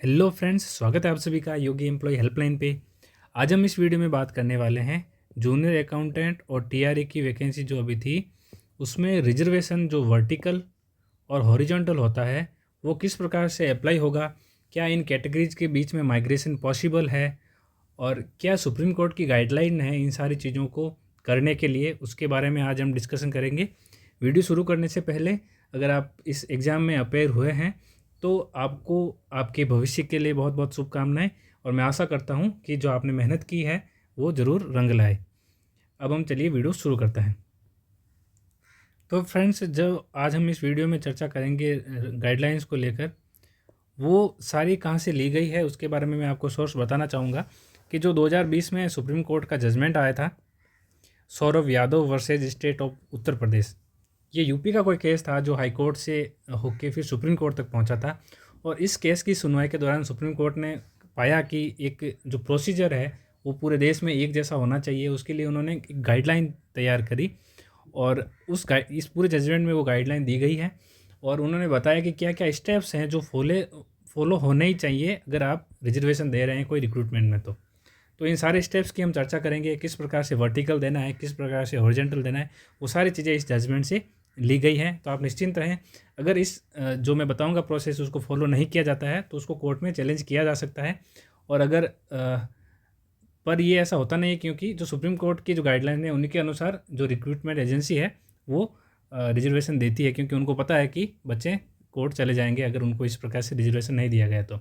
Hello friends, स्वागत है आप सभी का योगी एम्प्लॉय हेल्पलाइन पे। आज हम इस वीडियो में बात करने वाले हैं जूनियर अकाउंटेंट और टीआरए की वैकेंसी जो अभी थी उसमें रिजर्वेशन जो वर्टिकल और हॉरिजॉन्टल होता है वो किस प्रकार से अप्लाई होगा, क्या इन कैटेगरीज के बीच में माइग्रेशन पॉसिबल है और क्या सुप्रीम कोर्ट की गाइडलाइन है इन सारी चीज़ों को करने के लिए, उसके बारे में आज हम डिस्कशन करेंगे। वीडियो शुरू करने से पहले अगर आप इस एग्ज़ाम में अपेयर हुए हैं तो आपको आपके भविष्य के लिए बहुत बहुत शुभकामनाएं और मैं आशा करता हूं कि जो आपने मेहनत की है वो ज़रूर रंग लाए। अब हम चलिए वीडियो शुरू करते हैं। तो फ्रेंड्स, जो आज हम इस वीडियो में चर्चा करेंगे गाइडलाइंस को लेकर, वो सारी कहाँ से ली गई है उसके बारे में मैं आपको सोर्स बताना चाहूँगा कि जो 2020 में सुप्रीम कोर्ट का जजमेंट आया था, Saurabh Yadav versus state of Uttar Pradesh, ये यूपी का कोई केस था जो हाई कोर्ट से होके फिर सुप्रीम कोर्ट तक पहुंचा था। और इस केस की सुनवाई के दौरान सुप्रीम कोर्ट ने पाया कि एक जो प्रोसीजर है वो पूरे देश में एक जैसा होना चाहिए, उसके लिए उन्होंने एक गाइडलाइन तैयार करी और इस पूरे जजमेंट में वो गाइडलाइन दी गई है और उन्होंने बताया कि क्या क्या स्टेप्स हैं जो फॉलो होने ही चाहिए अगर आप रिजर्वेशन दे रहे हैं कोई रिक्रूटमेंट में। तो इन सारे स्टेप्स की हम चर्चा करेंगे, किस प्रकार से वर्टिकल देना है, किस प्रकार से हॉरिजॉन्टल देना है, वो सारी चीज़ें इस जजमेंट से ली गई हैं। तो आप निश्चिंत रहें, अगर इस जो मैं बताऊंगा प्रोसेस उसको फॉलो नहीं किया जाता है तो उसको कोर्ट में चैलेंज किया जा सकता है। और अगर पर ये ऐसा होता नहीं है, क्योंकि जो सुप्रीम कोर्ट की जो गाइडलाइन है उन्हीं के अनुसार जो रिक्रूटमेंट एजेंसी है वो रिजर्वेशन देती है, क्योंकि उनको पता है कि बच्चे कोर्ट चले जाएंगे अगर उनको इस प्रकार से रिजर्वेशन नहीं दिया गया। तो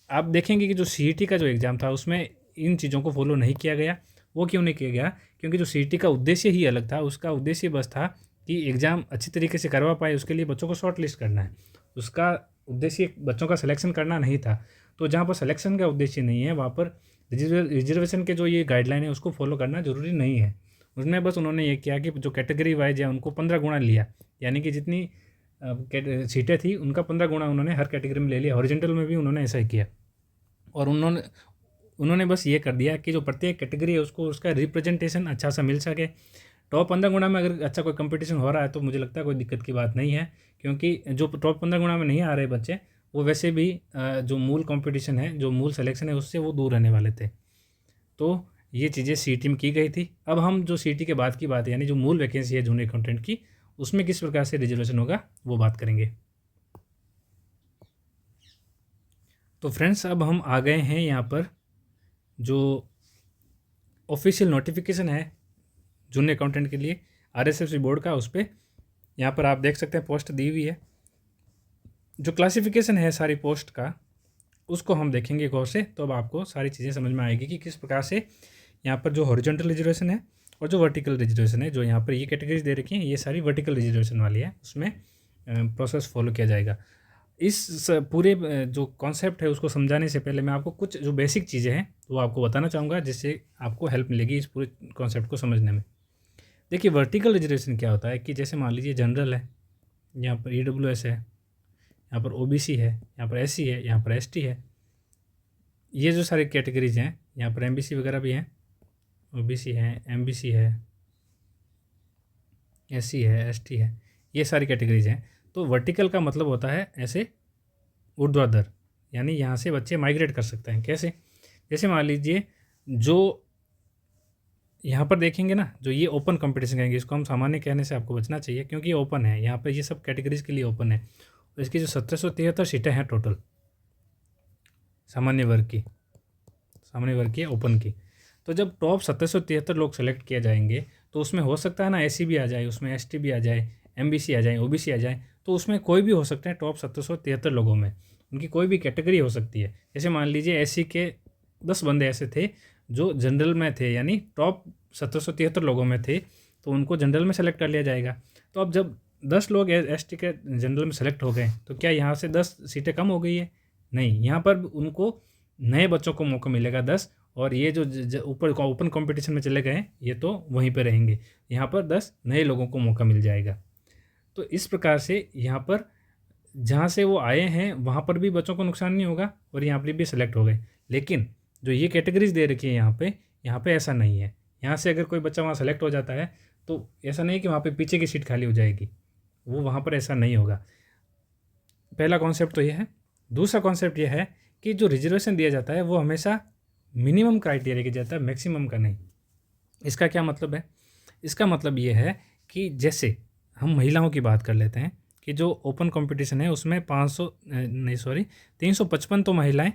आप देखेंगे कि जो सीईटी का जो एग्ज़ाम था उसमें इन चीज़ों को फॉलो नहीं किया गया। वो क्यों नहीं किया गया? क्योंकि जो सीईटी का उद्देश्य ही अलग था। उसका उद्देश्य बस था कि एग्ज़ाम अच्छी तरीके से करवा पाए, उसके लिए बच्चों को शॉर्ट लिस्ट करना है। उसका उद्देश्य बच्चों का सिलेक्शन करना नहीं था। तो जहाँ पर सिलेक्शन का उद्देश्य नहीं है वहाँ पर रिजर्वेशन के जो ये गाइडलाइन है उसको फॉलो करना ज़रूरी नहीं है। उसमें बस उन्होंने ये किया कि जो कैटेगरी वाइज है उनको 15 गुना लिया, यानी कि जितनी सीटें थी उनका 15 गुना उन्होंने हर कैटेगरी में ले लिया। हॉरिजॉन्टल में भी उन्होंने ऐसा ही किया और उन्होंने बस ये कर दिया कि जो प्रत्येक कैटेगरी है उसको उसका रिप्रेजेंटेशन अच्छा सा मिल सके। टॉप 15 गुना में अगर अच्छा कोई कंपटीशन हो रहा है तो मुझे लगता है कोई दिक्कत की बात नहीं है, क्योंकि जो टॉप 15 गुना में नहीं आ रहे बच्चे वो वैसे भी जो मूल कंपटीशन है, जो मूल सिलेक्शन है उससे वो दूर रहने वाले थे। तो ये चीज़ें सीईटी में की गई थी। अब हम जो सीईटी के बाद की बात है, यानी जो मूल वैकेंसी है जूनियर अकाउंटेंट की, उसमें किस प्रकार से रिजर्वेशन होगा वो बात करेंगे। तो फ्रेंड्स, अब हम आ गए हैं यहाँ पर जो ऑफिशियल नोटिफिकेशन है जूनियर अकाउंटेंट के लिए आरएसएफसी बोर्ड का, उस पर यहाँ पर आप देख सकते हैं पोस्ट दी हुई है। जो क्लासिफिकेशन है सारी पोस्ट का उसको हम देखेंगे गौर से, तो अब आपको सारी चीज़ें समझ में आएगी कि किस प्रकार से यहाँ पर जो हॉरिजॉन्टल रिजर्वेशन है और जो वर्टिकल रिजर्वेशन है, जो यहाँ पर ये कैटेगरीज दे रखी हैं ये सारी वर्टिकल रिजर्वेशन वाली है, उसमें प्रोसेस फॉलो किया जाएगा। इस पूरे जो कॉन्सेप्ट है उसको समझाने से पहले मैं आपको कुछ जो बेसिक चीज़ें हैं वो आपको बताना चाहूँगा, जिससे आपको हेल्प मिलेगी इस पूरे कॉन्सेप्ट को समझने में। देखिए, वर्टिकल रिजर्वेशन क्या होता है कि जैसे मान लीजिए जनरल है, यहाँ पर ईडब्ल्यूएस है, यहाँ पर ओबीसी है, यहाँ पर एससी है, यहाँ पर एसटी है। ये जो सारी कैटेगरीज हैं, यहाँ पर एमबीसी वगैरह भी हैं, ओबीसी है, एमबीसी है, एससी है, एसटी है, ये सारी कैटेगरीज हैं। तो वर्टिकल का मतलब होता है ऐसे ऊर्ध्वाधर, यानी यहाँ से बच्चे माइग्रेट कर सकते हैं। कैसे? जैसे मान लीजिए जो यहाँ पर देखेंगे ना, जो ये ओपन कंपटीशन कहेंगे, इसको हम सामान्य कहने से आपको बचना चाहिए क्योंकि ये ओपन है, यहाँ पर ये सब कैटेगरीज के लिए ओपन है। और इसकी जो 1773 सीटें हैं टोटल सामान्य वर्ग की ओपन की, तो जब टॉप 1773 लोग सेलेक्ट किए जाएंगे तो उसमें हो सकता है ना एससी भी आ जाए, उसमें एसटी भी आ जाए, एमबीसी आ जाए, ओबीसी आ जाए, तो उसमें कोई भी हो सकता है। टॉप 1773 लोगों में उनकी कोई भी कैटेगरी हो सकती है। जैसे मान लीजिए एससी के 10 बंदे ऐसे थे जो जनरल में थे, यानी टॉप 1773 लोगों में थे, तो उनको जनरल में सेलेक्ट कर लिया जाएगा। तो अब जब 10 लोग एसटी के जनरल में सेलेक्ट हो गए तो क्या यहाँ से 10 सीटें कम हो गई है? नहीं, यहाँ पर उनको नए बच्चों को मौका मिलेगा 10, और ये जो ऊपर ओपन कंपटीशन में चले गए ये तो वहीं पे रहेंगे। यहाँ पर 10 नए लोगों को मौका मिल जाएगा। तो इस प्रकार से यहाँ पर जहाँ से वो आए हैं वहाँ पर भी बच्चों को नुकसान नहीं होगा और यहाँ पर भी सेलेक्ट हो गए। लेकिन जो ये कैटेगरीज दे रखी है यहाँ पे ऐसा नहीं है। यहाँ से अगर कोई बच्चा वहाँ सेलेक्ट हो जाता है तो ऐसा नहीं कि वहाँ पे पीछे की सीट खाली हो जाएगी, वो वहाँ पर ऐसा नहीं होगा। पहला कॉन्सेप्ट तो ये है। दूसरा कॉन्सेप्ट ये है कि जो रिजर्वेशन दिया जाता है वो हमेशा मिनिमम क्राइटेरिया के जाता है, मैक्सिमम का नहीं। इसका क्या मतलब है? इसका मतलब ये है कि जैसे हम महिलाओं की बात कर लेते हैं कि जो ओपन कंपटीशन है उसमें 355 तो महिलाएं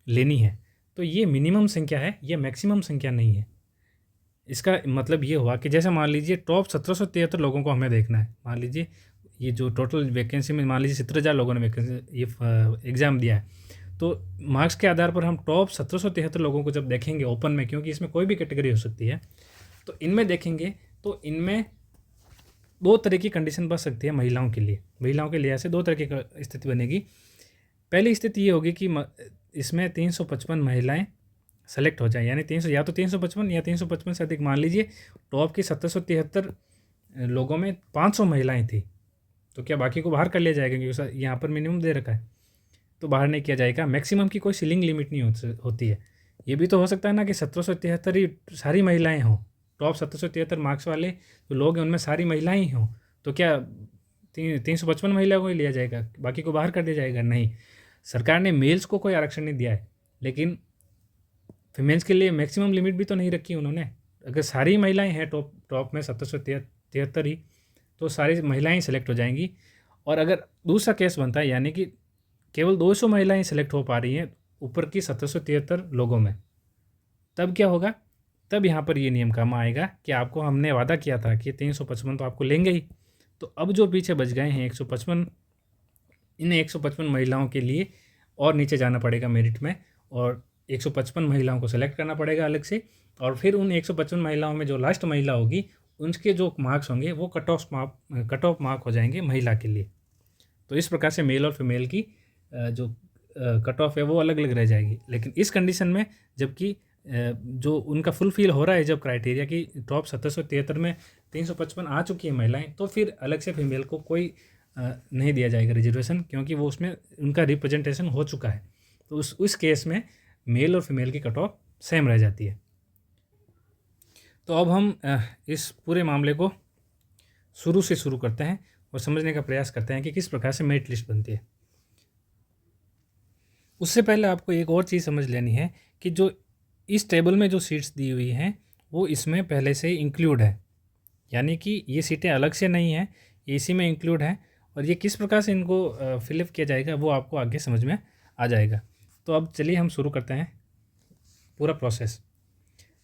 लेनी है, तो ये मिनिमम संख्या है, ये मैक्सिमम संख्या नहीं है। इसका मतलब ये हुआ कि जैसे मान लीजिए टॉप 1773 लोगों को हमें देखना है। मान लीजिए ये जो टोटल वैकेंसी में मान लीजिए 17,000 लोगों ने वैकेंसी ये एग्ज़ाम दिया है, तो मार्क्स के आधार पर हम टॉप 1773 लोगों को जब देखेंगे ओपन में, क्योंकि इसमें कोई भी कैटेगरी हो सकती है, तो इनमें देखेंगे तो इनमें दो तरह की कंडीशन बन सकती है महिलाओं के लिए। महिलाओं के लिहाज से दो तरह की स्थिति बनेगी। पहली स्थिति ये होगी कि इसमें 355 महिलाएं सेलेक्ट हो जाए, यानी 300 या तो 355 या 355 से अधिक। मान लीजिए टॉप की 1773 लोगों में 500 महिलाएं थी, तो क्या बाकी को बाहर कर लिया जाएगा? क्योंकि यहाँ पर मिनिमम दे रखा है, तो बाहर नहीं किया जाएगा। मैक्सिमम की कोई सीलिंग लिमिट नहीं होती है। ये भी तो हो सकता है ना कि 1773 ही सारी महिलाएं हों, टॉप 1773 मार्क्स वाले जो लोग हैं उनमें सारी महिलाएं ही हों, तो क्या 355 महिलाओं को ही लिया जाएगा, बाकी को बाहर कर दिया जाएगा? नहीं। सरकार ने मेल्स को कोई आरक्षण नहीं दिया है, लेकिन फीमेल्स के लिए मैक्सिमम लिमिट भी तो नहीं रखी उन्होंने। अगर सारी महिलाएं हैं टॉप में 1773 ही, तो सारी महिलाएं सेलेक्ट हो जाएंगी। और अगर दूसरा केस बनता है, यानी कि केवल 200 महिलाएं सेलेक्ट हो पा रही हैं ऊपर की 1773 लोगों में, तब क्या होगा? तब यहाँ पर ये नियम काम आएगा कि आपको हमने वादा किया था कि 355 तो आपको लेंगे ही, तो अब जो पीछे बच गए हैं 155, इन 155 महिलाओं के लिए और नीचे जाना पड़ेगा मेरिट में, और 155 महिलाओं को सेलेक्ट करना पड़ेगा अलग से, और फिर उन 155 महिलाओं में जो लास्ट महिला होगी उनके जो मार्क्स होंगे वो कट ऑफ मार्क हो जाएंगे महिला के लिए। तो इस प्रकार से मेल और फीमेल की जो कट ऑफ है वो अलग अलग रह जाएगी। लेकिन इस कंडीशन में जबकि जो उनका फुलफिल हो रहा है जब क्राइटेरिया की टॉप 1773 में 355 आ चुकी है महिलाएं, तो फिर अलग से फीमेल को कोई नहीं दिया जाएगा रिजर्वेशन, क्योंकि वो उसमें उनका रिप्रेजेंटेशन हो चुका है। तो उस केस में मेल और फीमेल की कट ऑफ सेम रह जाती है। तो अब हम इस पूरे मामले को शुरू से शुरू करते हैं और समझने का प्रयास करते हैं कि किस प्रकार से मेरिट लिस्ट बनती है। उससे पहले आपको एक और चीज़ समझ लेनी है कि जो इस टेबल में जो सीट्स दी हुई हैं वो इसमें पहले से ही इंक्लूड है, यानी कि ये सीटें अलग से नहीं हैं, ये इसी में इंक्लूड हैं। और ये किस प्रकार से इनको फिलअप किया जाएगा वो आपको आगे समझ में आ जाएगा। तो अब चलिए हम शुरू करते हैं पूरा प्रोसेस।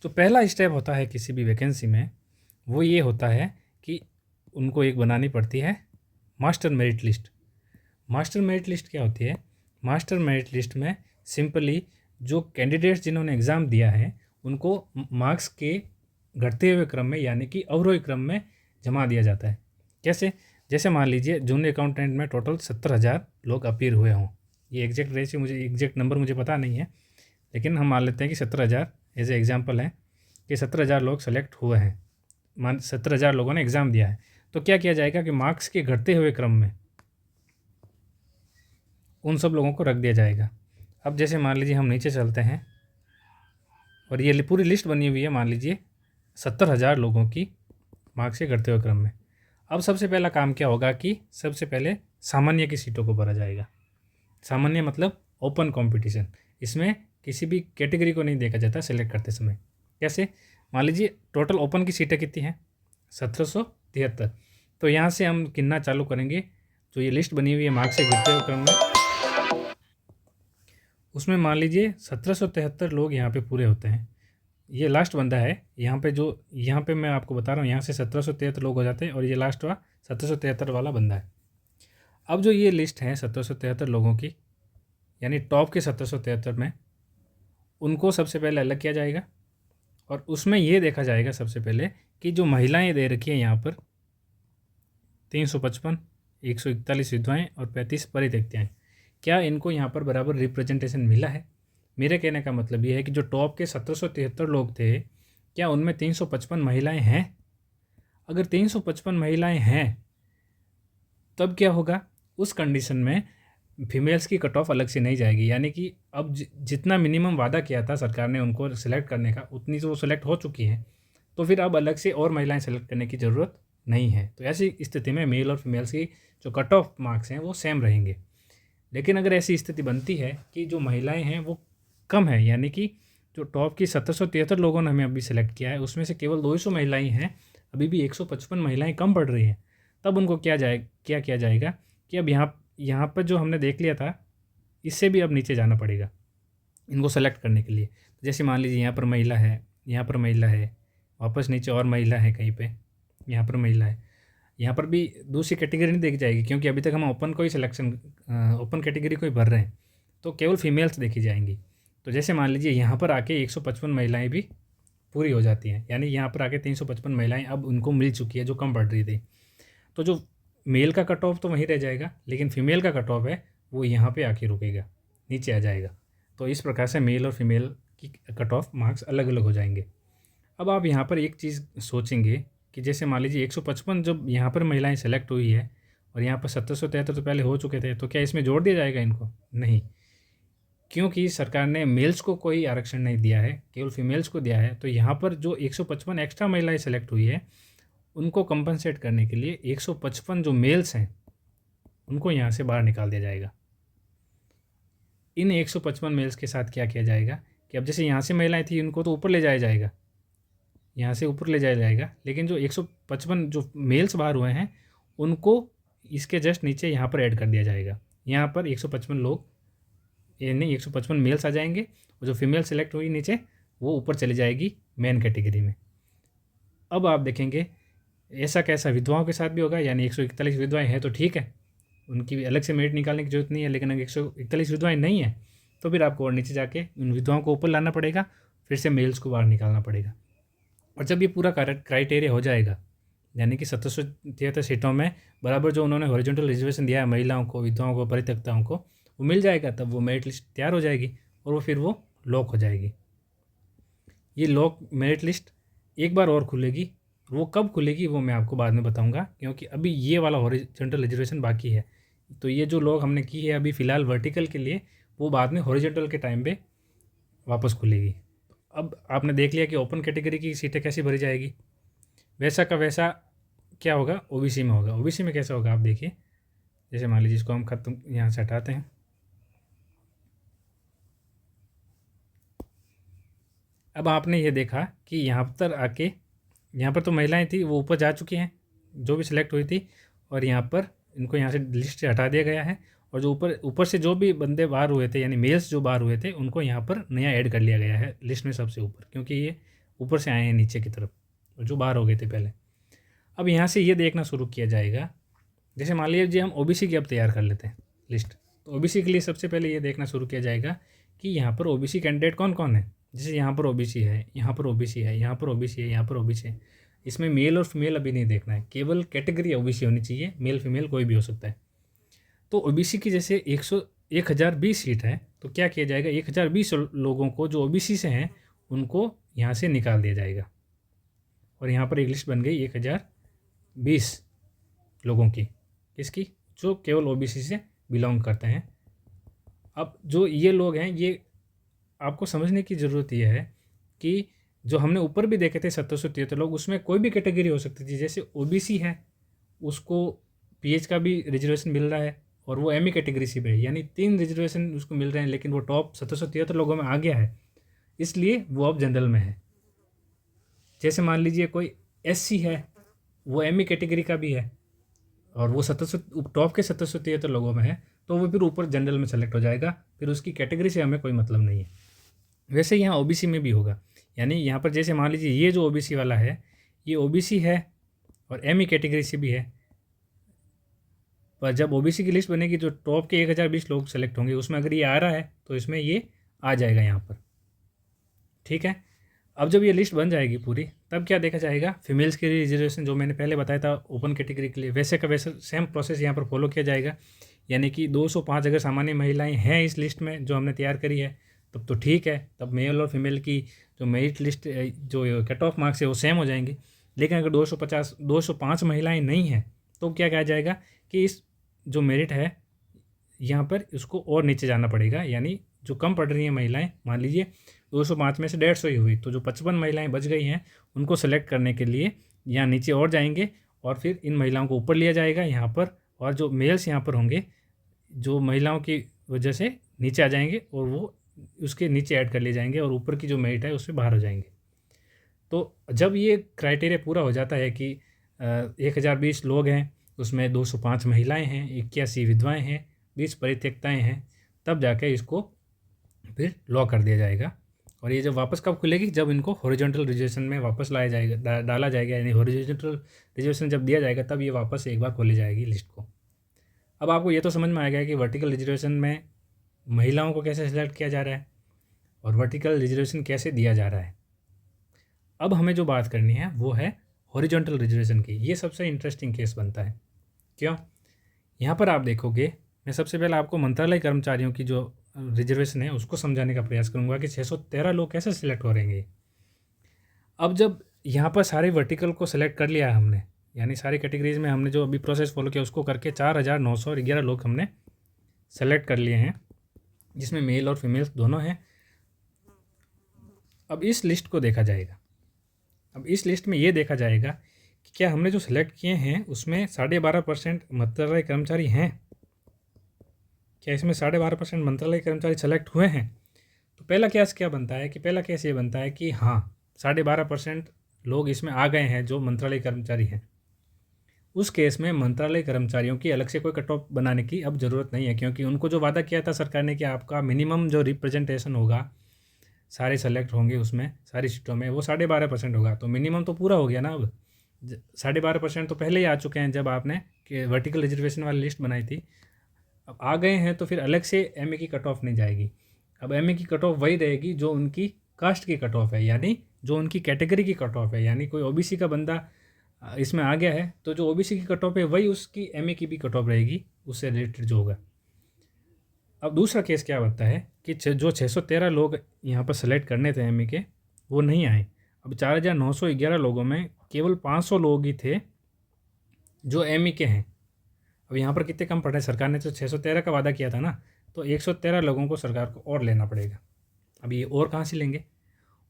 तो पहला स्टेप होता है किसी भी वैकेंसी में, वो ये होता है कि उनको एक बनानी पड़ती है master merit list. Master merit list क्या होती है? मास्टर मेरिट लिस्ट में सिंपली जो कैंडिडेट्स जिन्होंने एग्ज़ाम दिया है उनको मार्क्स के घटते हुए क्रम में, यानी कि अवरोही क्रम में जमा दिया जाता है। कैसे? जैसे मान लीजिए जूनियर अकाउंटेंट में टोटल 70,000 लोग अपीयर हुए हों। ये एग्जैक्ट रेशियो एग्जैक्ट नंबर मुझे पता नहीं है, लेकिन हम मान लेते हैं कि 17,000 एज ए एग्जाम्पल है कि 17,000 लोग सेलेक्ट हुए हैं। 17,000 लोगों ने एग्ज़ाम दिया है। तो क्या किया जाएगा कि मार्क्स के घटते हुए क्रम में उन सब लोगों को रख दिया जाएगा। अब जैसे मान लीजिए हम नीचे चलते हैं और ये पूरी लिस्ट बनी हुई है, मान लीजिए 70,000 लोगों की मार्क्स के घटते हुए क्रम में। अब सबसे पहला काम क्या होगा कि सबसे पहले सामान्य की सीटों को भरा जाएगा। सामान्य मतलब ओपन कंपटीशन, इसमें किसी भी कैटेगरी को नहीं देखा जाता सेलेक्ट करते समय। कैसे? मान लीजिए टोटल ओपन की सीटें कितनी हैं? 1773। तो यहाँ से हम गिनना चालू करेंगे। जो ये लिस्ट बनी हुई है मार्क्स के घटते हुए क्रम में, उसमें मान लीजिए 1773 लोग यहाँ पे पूरे होते हैं। ये लास्ट बंदा है यहाँ पे मैं आपको बता रहा हूँ, यहाँ से 1773 लोग हो जाते हैं और ये लास्ट हुआ 1773 वाला बंदा है। अब जो ये लिस्ट है 1773 लोगों की, यानी टॉप के 1773 में, उनको सबसे पहले अलग किया जाएगा और उसमें ये देखा जाएगा सबसे पहले कि जो महिलाएं दे रखी हैं यहाँ पर 355, 141 विधवाएँ और 35 परित्यक्ताएँ, क्या इनको यहाँ पर बराबर रिप्रेजेंटेशन मिला है? मेरे कहने का मतलब ये है कि जो टॉप के 1773 लोग थे, क्या उनमें 355 महिलाएं हैं? अगर 355 महिलाएं हैं तब क्या होगा? उस कंडीशन में फीमेल्स की कट ऑफ अलग से नहीं जाएगी, यानी कि अब जितना मिनिमम वादा किया था सरकार ने उनको सिलेक्ट करने का, उतनी तो वो सिलेक्ट हो चुकी हैं, तो फिर अब अलग से और महिलाएं सेलेक्ट करने की ज़रूरत नहीं है। तो ऐसी स्थिति में मेल और फीमेल्स की जो कट ऑफ मार्क्स हैं वो सेम रहेंगे। लेकिन अगर ऐसी स्थिति बनती है कि जो महिलाएं हैं वो कम है, यानी कि जो टॉप की 773 लोगों ने हमें अभी सेलेक्ट किया है उसमें से केवल 200 महिलाएं हैं, अभी भी 155 महिलाएं कम पड़ रही हैं, तब उनको क्या किया जाएगा कि अब यहाँ पर जो हमने देख लिया था इससे भी अब नीचे जाना पड़ेगा इनको सेलेक्ट करने के लिए। जैसे मान लीजिए यहाँ पर महिला है, यहाँ पर महिला है, वापस नीचे और महिला है कहीं पे, यहाँ पर महिला है, यहाँ पर भी दूसरी कैटेगरी नहीं देखी जाएगी क्योंकि अभी तक हम ओपन कैटेगरी को ही भर रहे हैं, तो केवल फीमेल्स देखी जाएंगी। तो जैसे मान लीजिए यहाँ पर आके 155 महिलाएं भी पूरी हो जाती हैं, यानी यहाँ पर आके 355 महिलाएं अब उनको मिल चुकी है जो कम पढ़ रही थी। तो जो मेल का कट ऑफ तो वहीं रह जाएगा, लेकिन फीमेल का कट ऑफ है वो यहाँ पे आके रुकेगा, नीचे आ जाएगा। तो इस प्रकार से मेल और फीमेल की कट ऑफ मार्क्स अलग अलग हो जाएंगे। अब आप यहाँ पर एक चीज़ सोचेंगे कि जैसे मान लीजिए 155 जब यहाँ पर महिलाएं सेलेक्ट हुई है और यहाँ पर 773 तो पहले हो चुके थे, तो क्या इसमें जोड़ दिया जाएगा इनको? नहीं, क्योंकि सरकार ने मेल्स को कोई आरक्षण नहीं दिया है, केवल फीमेल्स को दिया है। तो यहाँ पर जो 155 एक्स्ट्रा महिलाएं सेलेक्ट हुई है उनको कंपनसेट करने के लिए 155 जो मेल्स हैं उनको यहाँ से बाहर निकाल दिया जाएगा। इन 155 मेल्स के साथ क्या किया जाएगा कि अब जैसे यहाँ से महिलाएं थी उनको तो ऊपर ले जाया जाएगा, यहाँ से ऊपर ले जाया जाएगा, लेकिन जो 155 जो मेल्स बाहर हुए हैं उनको इसके जस्ट नीचे यहाँ पर ऐड कर दिया जाएगा। यहाँ पर 155 लोग यानी 155 मेल्स आ जाएंगे और जो फीमेल सेलेक्ट हुई नीचे वो ऊपर चली जाएगी मेन कैटेगरी में। अब आप देखेंगे ऐसा कैसा विधवाओं के साथ भी होगा, यानी 141 विधवाएं हैं तो ठीक है, उनकी अलग से मेरिट निकालने की जरूरत नहीं है। लेकिन अगर 141 विधवाएं नहीं है तो फिर आपको और नीचे जाके उन विधवाओं को ऊपर लाना पड़ेगा, फिर से मेल्स को बाहर निकालना पड़ेगा। और जब ये पूरा क्राइटेरिया हो जाएगा, यानी कि 773 सीटों में बराबर जो उन्होंने हॉरिजॉन्टल रिजर्वेशन दिया है महिलाओं को, विधवाओं को, परित्यक्ताओं को, वो मिल जाएगा, तब वो मेरिट लिस्ट तैयार हो जाएगी और फिर वो लॉक हो जाएगी। ये लॉक मेरिट लिस्ट एक बार और खुलेगी, वो कब खुलेगी वो मैं आपको बाद में बताऊंगा, क्योंकि अभी ये वाला हॉरिजॉन्टल रिजर्वेशन बाकी है। तो ये जो लॉक हमने की है अभी फ़िलहाल वर्टिकल के लिए, वो बाद में हॉरिजॉन्टल के टाइम पे वापस खुलेगी। अब आपने देख लिया कि ओपन कैटेगरी की सीटें कैसी भरी जाएगी, वैसा का वैसा क्या होगा ओबीसी में होगा। ओबीसी में कैसा होगा आप देखिए, जैसे मान लीजिए इसको हम खत्म यहाँ से हटाते हैं, अब आपने ये देखा कि यहाँ पर आके यहाँ पर तो महिलाएं थी वो ऊपर जा चुकी हैं जो भी सिलेक्ट हुई थी, और यहाँ पर इनको यहाँ से लिस्ट से हटा दिया गया है, और जो ऊपर से जो भी बंदे बाहर हुए थे यानी मेल्स जो बाहर हुए थे उनको यहाँ पर नया ऐड कर लिया गया है लिस्ट में सबसे ऊपर, क्योंकि ये ऊपर से आए हैं नीचे की तरफ और जो बाहर हो गए थे पहले। अब यहाँ से ये देखना शुरू किया जाएगा, जैसे मान लीजिए हम ओबीसी की अब तैयार कर लेते हैं लिस्ट, तो ओबीसी के लिए सबसे पहले ये देखना शुरू किया जाएगा कि यहाँ पर ओबीसी कैंडिडेट कौन कौन है। जैसे यहाँ पर ओबीसी है, यहाँ पर ओबीसी है, यहाँ पर ओबीसी है, यहाँ पर ओबीसी है। इसमें मेल और फीमेल अभी नहीं देखना है, केवल कैटेगरी ओबीसी होनी चाहिए, मेल फीमेल कोई भी हो सकता है। तो ओबीसी की जैसे 1020 सीट है, तो क्या किया जाएगा 1020 लोगों को जो ओबीसी से हैं उनको यहाँ से निकाल दिया जाएगा, और यहाँ पर एक लिस्ट बन गई 1020 लोगों की, किसकी, जो केवल ओबीसी से बिलोंग करते हैं। अब जो ये लोग हैं ये आपको समझने की ज़रूरत यह है कि जो हमने ऊपर भी देखे थे 773 लोग, उसमें कोई भी कैटेगरी हो सकती थी। जैसे ओबीसी है उसको पीएच का भी रिजर्वेशन मिल रहा है और वो एमई कैटेगरी से भी है, यानी 3 रिजर्वेशन उसको मिल रहे हैं, लेकिन वो टॉप 773 लोगों में आ गया है, इसलिए वो अब जनरल में है। जैसे मान लीजिए कोई एससी है, वो एमई कैटेगरी का भी है और वो टॉप के 773 लोगों में है, तो वो फिर ऊपर जनरल में सेलेक्ट हो जाएगा, फिर उसकी कैटेगरी से हमें कोई मतलब नहीं है। वैसे यहाँ ओबीसी में भी होगा, यानी यहाँ पर जैसे मान लीजिए ये जो ओबीसी वाला है ये ओबीसी है और एमई कैटेगरी से भी है, पर जब ओबीसी की लिस्ट बनेगी जो टॉप के 1020 लोग सेलेक्ट होंगे उसमें अगर ये आ रहा है तो इसमें ये आ जाएगा यहाँ पर, ठीक है। अब जब ये लिस्ट बन जाएगी पूरी, तब क्या देखा जाएगा, फीमेल्स के लिए रिजर्वेशन जो मैंने पहले बताया था ओपन कैटेगरी के लिए, वैसे का वैसे सेम प्रोसेस यहाँ पर फॉलो किया जाएगा। यानी कि 205 अगर सामान्य महिलाएं हैं इस लिस्ट में जो हमने तैयार करी है तब तो ठीक है, तब मेल और फीमेल की जो मेरिट लिस्ट जो कट ऑफ मार्क्स है वो सेम हो जाएंगे। लेकिन अगर 205 महिलाएं नहीं हैं तो क्या कहा जाएगा कि इस जो मेरिट है यहाँ पर उसको और नीचे जाना पड़ेगा, यानी जो कम पढ़ रही हैं महिलाएं, मान लीजिए 205 में से 150 ही हुई, तो जो 55 महिलाएं बच गई हैं उनको सेलेक्ट करने के लिए यहाँ नीचे और जाएंगे और फिर इन महिलाओं को ऊपर लिया जाएगा यहाँ पर, और जो मेल्स यहाँ पर होंगे जो महिलाओं की वजह से नीचे आ जाएंगे और वो उसके नीचे ऐड कर लिए जाएंगे और ऊपर की जो मेरिट है उससे बाहर हो जाएंगे। तो जब ये क्राइटेरिया पूरा हो जाता है कि 1020 लोग हैं, उसमें 205 महिलाएं हैं, 81 विधवाएं हैं, 20 परित्यक्ताएं हैं, तब जाके इसको फिर लॉ कर दिया जाएगा। और ये जब वापस कब खुलेगी, जब इनको हॉरिजॉन्टल रिजर्वेशन में वापस लाया जाएगा, डाला जाएगा, यानी हॉरिजॉन्टल रिजर्वेशन जब दिया जाएगा तब ये वापस एक बार खोली जाएगी लिस्ट को। अब आपको ये तो समझ में आ गया कि वर्टिकल रिजर्वेशन में महिलाओं को कैसे सिलेक्ट किया जा रहा है और वर्टिकल रिजर्वेशन कैसे दिया जा रहा है। अब हमें जो बात करनी है वो है हॉरिजॉन्टल रिजर्वेशन की। ये सबसे इंटरेस्टिंग केस बनता है। क्यों? यहाँ पर आप देखोगे, मैं सबसे पहले आपको मंत्रालय कर्मचारियों की जो रिजर्वेशन है उसको समझाने का प्रयास करूँगा कि 613 लोग कैसे सिलेक्ट हो रहेंगे। अब जब यहाँ पर सारे वर्टिकल को सिलेक्ट कर लिया है हमने, यानी सारी कैटेगरीज में हमने जो अभी प्रोसेस फॉलो किया उसको करके 4911 लोग हमने सेलेक्ट कर लिए हैं, जिसमें मेल और फीमेल दोनों हैं। अब इस लिस्ट को देखा जाएगा। अब इस लिस्ट में ये देखा जाएगा कि क्या हमने जो सिलेक्ट किए हैं उसमें 12.5% मंत्रालय कर्मचारी हैं। क्या इसमें 12.5% मंत्रालय कर्मचारी सेलेक्ट हुए हैं? तो पहला केस क्या बनता है कि पहला केस ये बनता है कि हाँ 12.5% लोग इसमें आ गए हैं जो मंत्रालय कर्मचारी हैं। उस केस में मंत्रालय कर्मचारियों की अलग से कोई कट ऑफ बनाने की अब ज़रूरत नहीं है, क्योंकि उनको जो वादा किया था सरकार ने कि आपका मिनिमम जो रिप्रेजेंटेशन होगा, सारे सेलेक्ट होंगे उसमें सारी सीटों में, वो 12.5% होगा। तो मिनिमम तो पूरा हो गया ना। अब 12.5% तो पहले ही आ चुके हैं जब आपने कि वर्टिकल रिजर्वेशन वाली लिस्ट बनाई थी। अब आ गए हैं तो फिर अलग से एमए की कट ऑफ नहीं जाएगी। अब एमए की कट ऑफ वही रहेगी जो उनकी कास्ट की कट ऑफ है, यानी जो उनकी कैटेगरी की कट ऑफ है। यानी कोई ओबीसी का बंदा इसमें आ गया है तो जो ओबीसी की कट ऑफ है वही उसकी एमए की भी कट ऑफ रहेगी, उससे रिलेटेड जो होगा। अब दूसरा केस क्या बनता है कि जो 613 लोग यहाँ पर सेलेक्ट करने थे एमए के, वो नहीं आए। अब 4911 लोगों में केवल 500 लोग ही थे जो एमए के हैं। अब यहाँ पर कितने कम पड़ रहे हैं? सरकार ने तो 613 का वादा किया था ना, तो 113 लोगों को सरकार को और लेना पड़ेगा। अब ये और कहाँ से लेंगे?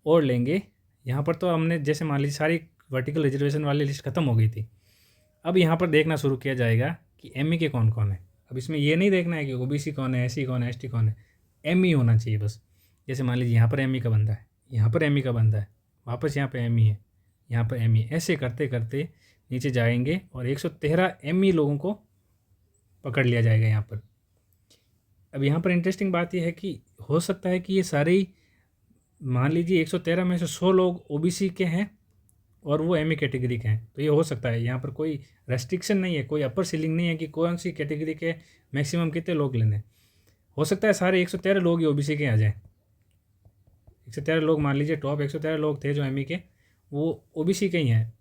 और लेंगे यहाँ पर तो हमने जैसे मान लीजिए सारी वर्टिकल रिजर्वेशन वाली लिस्ट खत्म हो गई थी। अब यहाँ पर देखना शुरू किया जाएगा कि एमई के कौन कौन है। अब इसमें ये नहीं देखना है कि ओबीसी कौन है, एससी कौन है, एसटी कौन है, एमई होना चाहिए बस। जैसे मान लीजिए यहाँ पर एमई का बंदा है, यहाँ पर एमई का बंदा है, वापस यहाँ पर एमई है, यहाँ पर एमई, ऐसे करते करते नीचे जाएंगे और 113 एमई लोगों को पकड़ लिया जाएगा यहाँ पर। अब यहाँ पर इंटरेस्टिंग बात यह है कि हो सकता है कि ये सारे, मान लीजिए 113 में से 100 लोग ओबीसी के हैं और वो एमए कैटेगरी के हैं, तो ये हो सकता है। यहाँ पर कोई रेस्ट्रिक्शन नहीं है, कोई अपर सीलिंग नहीं है कि कौन सी कैटेगरी के मैक्सिमम कितने लोग लेने। हो सकता है सारे 113 लोग ही ओबीसी के आ जाएँ। 113 लोग, मान लीजिए टॉप 113 लोग थे जो एमए के, वो ओबीसी के ही हैं,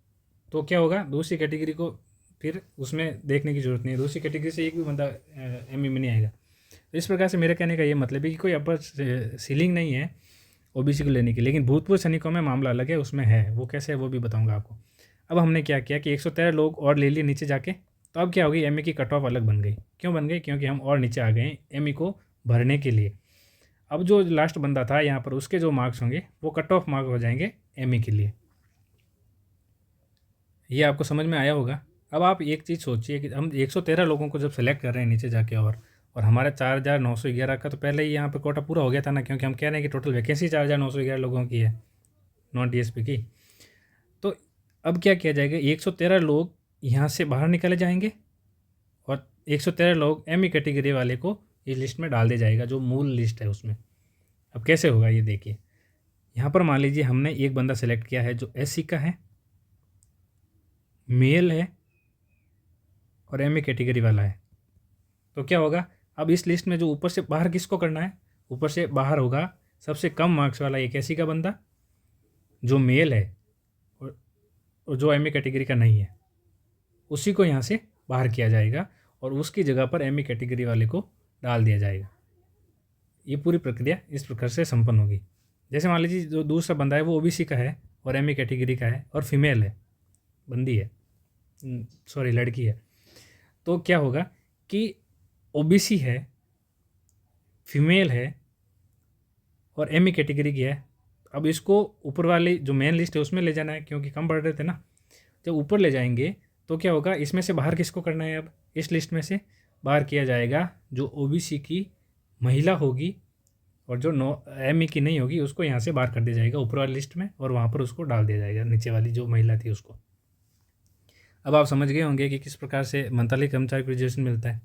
तो क्या होगा, दूसरी कैटेगरी को फिर उसमें देखने की ज़रूरत नहीं है। दूसरी कैटेगरी से एक भी बंदा एमए में नहीं आएगा। तो इस प्रकार से मेरे कहने का ये मतलब है कि कोई अपर सीलिंग नहीं है ओबीसी को लेने की। लेकिन भूतपूर्व सैनिकों में मामला अलग है, उसमें है, वो कैसे है वो भी बताऊंगा आपको। अब हमने क्या किया कि 113 लोग और ले लिए नीचे जाके, तो अब क्या होगी, एमए की कट ऑफ अलग बन गई। क्यों बन गई? क्योंकि हम और नीचे आ गए एमए को भरने के लिए। अब जो लास्ट बंदा था यहाँ पर, उसके जो मार्क्स होंगे वो कट ऑफ मार्क हो जाएंगे एमए के लिए। ये आपको समझ में आया होगा। अब आप एक चीज़ सोचिए कि हम 113 लोगों को जब सेलेक्ट कर रहे हैं नीचे जाके, और हमारा 4911 का तो पहले ही यहाँ पे कोटा पूरा हो गया था ना, क्योंकि हम कह रहे हैं कि टोटल वैकेंसी 4911 लोगों की है, नॉन टीएसपी की। तो अब क्या किया जाएगा, 113 लोग यहाँ से बाहर निकाले जाएंगे और 113 लोग एमई कैटेगरी वाले को इस लिस्ट में डाल दिया जाएगा, जो मूल लिस्ट है उसमें। अब कैसे होगा ये देखिए। यहाँ पर मान लीजिए हमने एक बंदा सेलेक्ट किया है जो एससी का है, मेल है और एमए कैटेगरी वाला है। तो क्या होगा, अब इस लिस्ट में जो ऊपर से बाहर किसको करना है, ऊपर से बाहर होगा सबसे कम मार्क्स वाला एक एससी का बंदा जो मेल है और जो एमए कैटेगरी का नहीं है, उसी को यहाँ से बाहर किया जाएगा और उसकी जगह पर एमए कैटेगरी वाले को डाल दिया जाएगा। ये पूरी प्रक्रिया इस प्रकार से संपन्न होगी। जैसे मान लीजिए जो दूसरा बंदा है वो ओबीसी का है और एमए कैटेगरी का है और फीमेल है, बंदी है, सॉरी लड़की है। तो क्या होगा कि ओबीसी है, फीमेल है और एमई कैटेगरी की है। अब इसको ऊपर वाली जो मेन लिस्ट है उसमें ले जाना है, क्योंकि कम बढ़ रहे थे ना। जब ऊपर ले जाएंगे तो क्या होगा, इसमें से बाहर किसको करना है, अब इस लिस्ट में से बाहर किया जाएगा जो ओबीसी की महिला होगी और जो एमई की नहीं होगी उसको यहाँ से बाहर कर दिया जाएगा ऊपर वाली लिस्ट में, और वहाँ पर उसको डाल दिया जाएगा नीचे वाली जो महिला थी उसको। अब आप समझ गए होंगे कि किस प्रकार से मंत्रालय कर्मचारी को रिजर्वेशन मिलता है।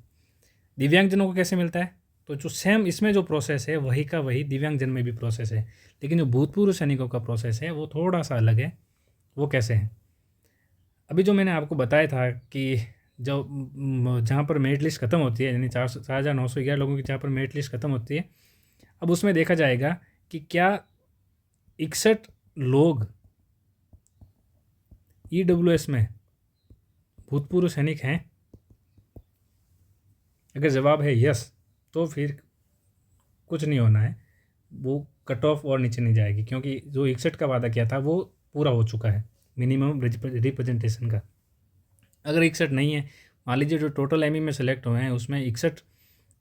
दिव्यांगजनों को कैसे मिलता है, तो जो सेम इसमें जो प्रोसेस है वही का वही दिव्यांगजन में भी प्रोसेस है, लेकिन जो भूतपूर्व सैनिकों का प्रोसेस है वो थोड़ा सा अलग है। वो कैसे है, अभी जो मैंने आपको बताया था कि जो जहाँ पर मेरिट लिस्ट खत्म होती है, यानी 4,911 लोगों की जहाँ पर मेरिट लिस्ट खत्म होती है, अब उसमें देखा जाएगा कि क्या 61 लोग ईडब्ल्यूएस में भूतपूर्व सैनिक हैं। अगर जवाब है यस, तो फिर कुछ नहीं होना है, वो कट ऑफ और नीचे नहीं जाएगी, क्योंकि जो 61 का वादा किया था वो पूरा हो चुका है मिनिमम रिप्रेजेंटेशन का। अगर 61 नहीं है, मान लीजिए जो टोटल एमई में सेलेक्ट हुए हैं उसमें 61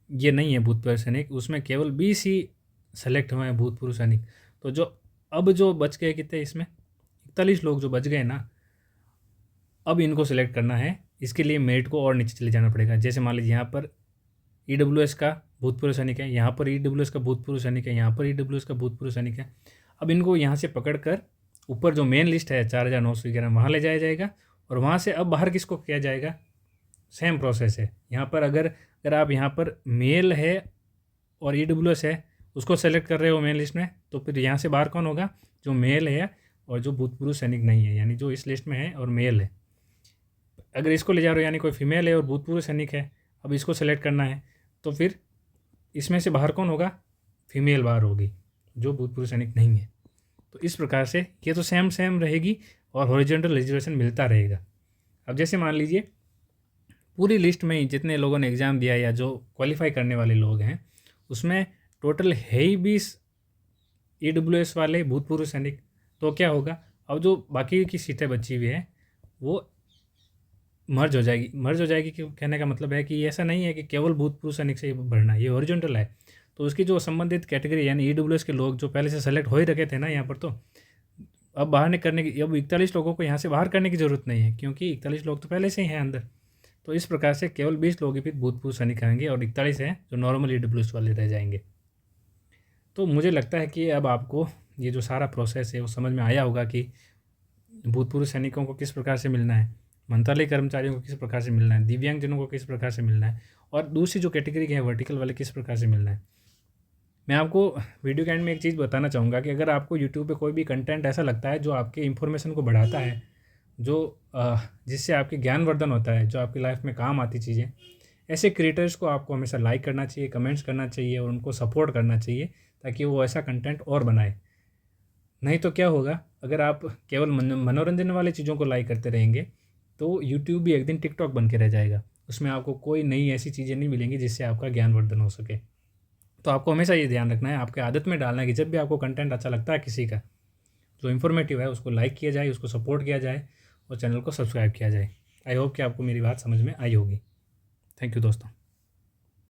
ये नहीं है भूतपूर्व सैनिक, उसमें केवल 20 ही सेलेक्ट हुए हैं भूतपूर्व सैनिक, तो जो अब जो बच गए कितने, इसमें 41 लोग जो बच गए ना, अब इनको सेलेक्ट करना है। इसके लिए मेरिट को और नीचे चले जाना पड़ेगा। जैसे मान लीजिए यहाँ पर ईडब्ल्यूएस का भूतपूर्व सैनिक है, यहाँ पर ईडब्ल्यूएस का भूतपूर्व सैनिक है, यहाँ पर ईडब्ल्यूएस का भूतपूर्व सैनिक है। अब इनको यहाँ से पकड़ कर ऊपर जो मेन लिस्ट है 4,911 वहाँ ले जाया जाएगा, और वहाँ से अब बाहर किसको किया जाएगा, सेम प्रोसेस है। यहाँ पर अगर आप यहाँ पर मेल है और ईडब्ल्यूएस है उसको सेलेक्ट कर रहे हो मेन लिस्ट में, तो फिर यहाँ से बाहर कौन होगा, जो मेल है और जो भूतपूर्व सैनिक नहीं है, यानी जो इस लिस्ट में है और मेल है। अगर इसको ले जा रहे हो, यानी कोई फीमेल है और भूतपूर्व सैनिक है, अब इसको सेलेक्ट करना है, तो फिर इसमें से बाहर कौन होगा, फीमेल बाहर होगी जो भूतपूर्व सैनिक नहीं है। तो इस प्रकार से ये तो सेम रहेगी और हॉरिजॉन्टल रिजर्वेशन मिलता रहेगा। अब जैसे मान लीजिए पूरी लिस्ट में जितने लोगों ने एग्ज़ाम दिया या जो क्वालिफाई करने वाले लोग हैं उसमें टोटल है ही 20 ईडब्ल्यूएस वाले भूतपूर्व सैनिक, तो क्या होगा, अब जो बाकी की सीटें बची हुई हैं वो मर्ज हो जाएगी कि कहने का मतलब है कि ऐसा नहीं है कि केवल भूतपूर्व सैनिक से भरना, ये हॉरिजॉन्टल है। तो उसकी जो संबंधित कैटेगरी यानी ईडब्ल्यूएस के लोग जो पहले से सेलेक्ट हो ही रखे थे ना यहाँ पर, तो अब बाहर करने की, अब 41 लोगों को यहाँ से बाहर करने की ज़रूरत नहीं है, क्योंकि 41 लोग तो पहले से ही हैं अंदर। तो इस प्रकार से केवल 20 लोग ही फिर भूतपूर्व सैनिक आएंगे और 41 हैं जो नॉर्मल ईडब्ल्यूएस वाले रह जाएंगे। तो मुझे लगता है कि अब आपको ये जो सारा प्रोसेस है वो समझ में आया होगा कि भूतपूर्व सैनिकों को किस प्रकार से मिलना है, मंत्रालय कर्मचारियों को किस प्रकार से मिलना है, दिव्यांगजनों को किस प्रकार से मिलना है, और दूसरी जो कैटेगरी है वर्टिकल वाले किस प्रकार से मिलना है। मैं आपको वीडियो के एंड में एक चीज़ बताना चाहूँगा कि अगर आपको यूट्यूब पे कोई भी कंटेंट ऐसा लगता है जो आपके इन्फॉर्मेशन को बढ़ाता है, जो जिससे आपके ज्ञानवर्धन होता है, जो आपकी लाइफ में काम आती चीज़ें, ऐसे क्रिएटर्स को आपको हमेशा लाइक करना चाहिए, कमेंट्स करना चाहिए और उनको सपोर्ट करना चाहिए, ताकि वो ऐसा कंटेंट और बनाए। नहीं तो क्या होगा, अगर आप केवल मनोरंजन वाली चीज़ों को लाइक करते रहेंगे तो यूट्यूब भी एक दिन टिकटॉक बन के रह जाएगा। उसमें आपको कोई नई ऐसी चीज़ें नहीं मिलेंगी जिससे आपका ज्ञानवर्धन हो सके। तो आपको हमेशा ये ध्यान रखना है, आपके आदत में डालना है कि जब भी आपको कंटेंट अच्छा लगता है किसी का जो इन्फॉर्मेटिव है उसको लाइक किया जाए, उसको सपोर्ट किया जाए और चैनल को सब्सक्राइब किया जाए। आई होप कि आपको मेरी बात समझ में आई होगी। थैंक यू दोस्तों।